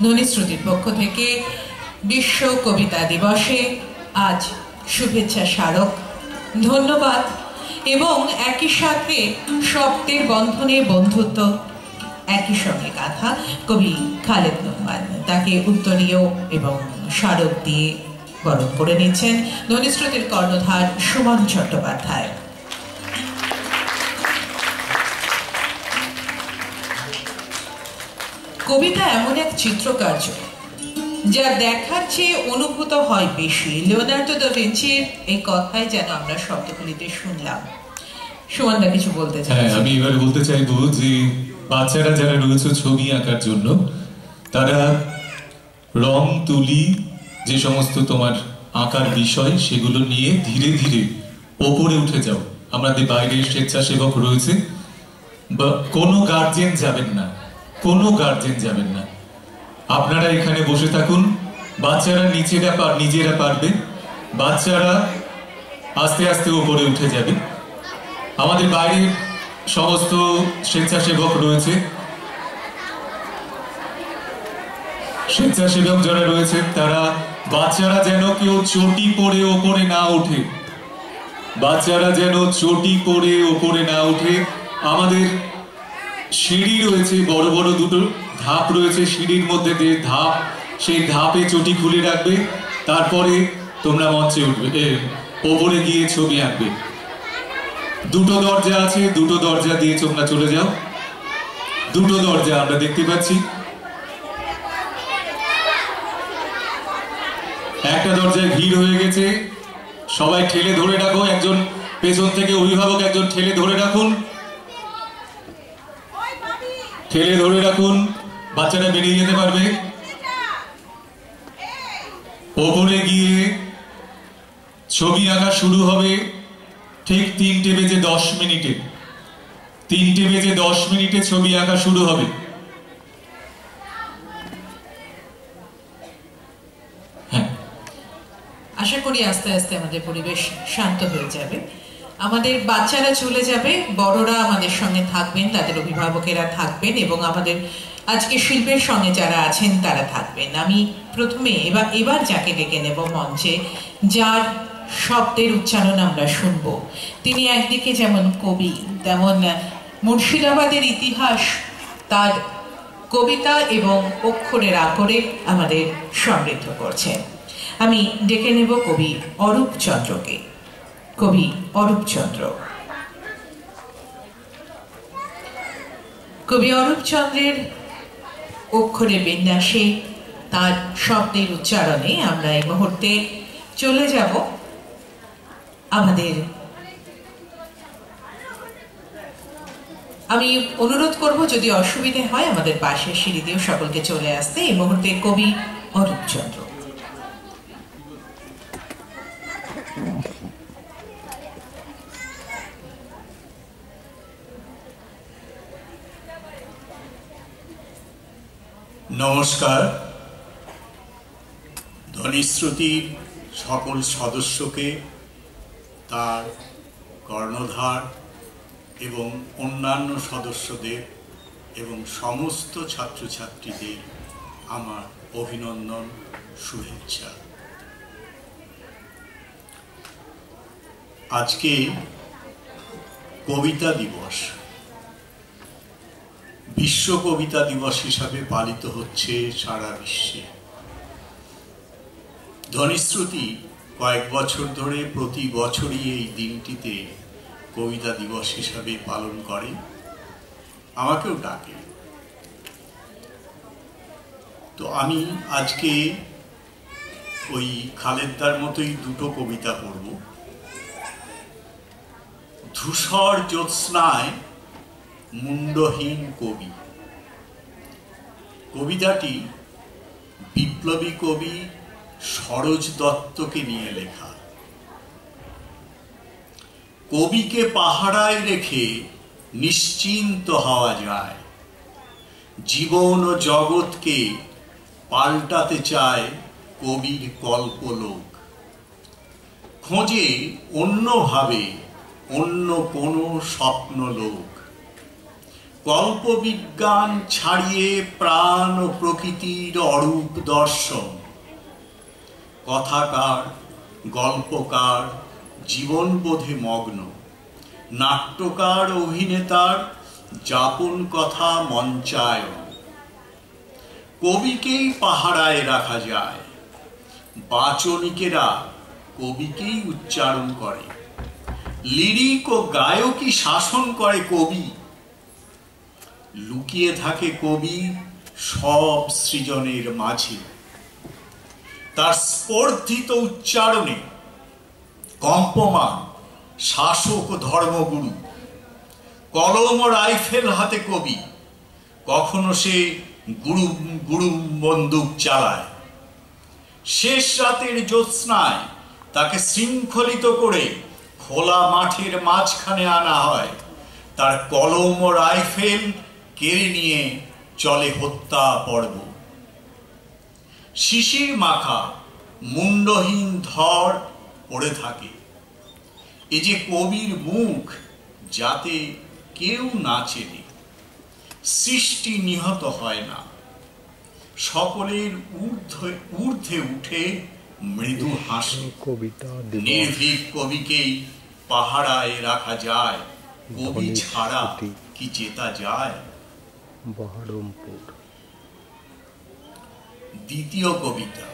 ধ্বনিশ্রুতির পক্ষ থেকে বিশ্ব কবিতা দিবসে আজ শুভেচ্ছা স্মারক, ধন্যবাদ এবং একই সাথে শব্দের বন্ধনে বন্ধুত্ব একই সঙ্গে গাথা কবি খালেদ নোমান, তাকে উত্তরীয় এবং স্মারক দিয়ে বরণ করে নিচ্ছেন ধ্বনিশ্রুতির কর্ণধার সুমন চট্টোপাধ্যায়। কবিতা এমন এক চিত্রকার্য যা দেখার চেয়ে অনুভূত হয় বেশি। লিওনার্দো দা ভিঞ্চির এই কথাই যেন আমরা শব্দগুলিতে শুনলাম। সুমনদা কিছু বলতে চাই? আমি এবার বলতে চাইবো যে বাচ্চারা যারা রয়েছে ছবি আঁকার জন্য, তারা রং তুলি যে সমস্ত তোমার আঁকার বিষয় সেগুলো নিয়ে ধীরে ধীরে ওপরে উঠে যাও। আমাদের বাইরে স্বেচ্ছাসেবক রয়েছে, বা কোনো গার্জেন যাবেন না, কোনো গার্জেন যাবেন না, আপনারা এখানে বসে থাকুন। বাচ্চারা নিজেরা পারবে, বাচ্চারা আস্তে আস্তে উপরে উঠে যাবে। আমাদের বাইরে সমস্ত স্বেচ্ছাসেবক রয়েছে, স্বেচ্ছাসেবক যারা রয়েছেন তারা বাচ্চারা যেন কেউ চটি পড়ে ওপরে না ওঠে, বাচ্চারা যেন চটি পড়ে ওপরে না ওঠে। আমাদের সিঁড়ি রয়েছে, বড় বড় দুটো ধাপ রয়েছে, সিঁড়ির মধ্যে যে ধাপ, সেই ধাপে চটি খুলে রাখবে। তারপরে তোমরা মঞ্চে উঠবে, ওপরে গিয়ে ছবি আঁকবে। দুটো দরজা আছে, দুটো দরজা দিয়ে তোমরা চলে যাও। দুটো দরজা আমরা দেখতে পাচ্ছি। একটা দরজায় ভিড় হয়ে গেছে, সবাই ঠেলে ধরে রাখো। একজন পেছন থেকে অভিভাবক একজন ঠেলে ধরে রাখুন, ঠেলে ধরে রাখুন, বাচ্চারা বেরিয়ে যেতে পারবে। ওপরে গিয়ে ছবি আঁকা শুরু হবে ঠিক 3:10 3:10 ছবি আঁকা শুরু হবে। আশা করি আস্তে আস্তে আমাদের পরিবেশ শান্ত হয়ে যাবে, আমাদের বাচ্চারা চলে যাবে, বড়রা আমাদের সঙ্গে থাকবেন, তাদের অভিভাবকেরা থাকবেন এবং আমাদের আজকে শিল্পের সঙ্গে যারা আছেন তারা থাকবেন। আমি প্রথমে এবার যাকে ডেকে নেব মঞ্চে, যার শব্দের উচ্চারণ আমরা শুনব, তিনি একদিকে যেমন কবি, তেমন মুর্শিদাবাদের ইতিহাস তার কবিতা এবং অক্ষরের আকরে আমাদের সমৃদ্ধ করছেন। আমি ডেকে নেব কবি অরূপ চন্দ্রকে। কবি অরূপ চন্দ্র, কবি অরূপ চন্দ্রের অক্ষরে বিন্যাসে, তার শব্দের উচ্চারণে আমরা এই মুহূর্তে চলে যাব আমাদের। আমি অনুরোধ করব যদি অসুবিধে হয় আমাদের পাশের সিঁড়ি দিয়েও সকলকে চলে আসতে। এই মুহূর্তে কবি অরূপ চন্দ্র। নমস্কার। ধ্বনিশ্রুতির সকল সদস্যকে, তার কর্ণধার এবং অন্যান্য সদস্যদের এবং সমস্ত ছাত্রছাত্রীদের আমার অভিনন্দন, শুভেচ্ছা। আজকে কবিতা দিবস, বিশ্ব কবিতা দিবস হিসাবে পালিত হচ্ছে সারা বিশ্বে। ধ্বনিশ্রুতি কয়েক বছর ধরে প্রতি বছরই এই দিনটিতে কবিতা দিবস হিসাবে পালন করে, আমাকেও ডাকে। তো আমি আজকে ওই খালেদদার মতোই দুটো কবিতা পড়ব। ধূসর জ্যোৎস্নায় মুন্ডহীন কবি, কবিতাটি বিপ্লবী কবি সরোজ দত্তকে নিয়ে লেখা। কবিকে পাহারায় রেখে নিশ্চিন্ত হওয়া যায়, জীবন ও জগৎকে পাল্টাতে চায় কবির কল্পলোক। খোঁজে অন্যভাবে অন্য কোনো স্বপ্নলোক, গল্প বিজ্ঞান ছাড়িয়ে প্রাণ ও প্রকৃতির অরূপ দর্শন। কথাকার, গল্পকার জীবনবোধে মগ্ন, নাট্যকার অভিনেতার যাপন কথা মঞ্চায়ন। কবিকেই পাহারায় রাখা যায়, বাচনিকেরা কবিকেই উচ্চারণ করে, লিরিক ও গায়কই শাসন করে কবি। লুকিয়ে থাকে কবি সব সৃজনের মাঝে, তার স্পর্ধিত উচ্চারণে কম্পমান শাসক ও ধর্মগুরু। কলম ও রাইফেল হাতে কবি, কখনো সে গুরু গুরু বন্দুক চালায়। শেষ রাতের জ্যোৎস্নায় তাকে শৃঙ্খলিত করে খোলা মাঠের মাঝখানে আনা হয়, তার কলম ও রাইফেল কেড়ে নিয়ে চলে হত্যা পর্ব। শিশির মাখা মুন্ডহীন ধর পড়ে থাকে, এ যে কবির মুখ যাতে কেউ না চেনে। সৃষ্টি নিহত হয় না, সকলের ঊর্ধ্বে উঠে মৃদু হাসি। নির্ভীক কবিকেই পাহারায় রাখা যায়, কবি ছাড়া কি জেতা যায়? বহরমপুর। দ্বিতীয় কবিতা।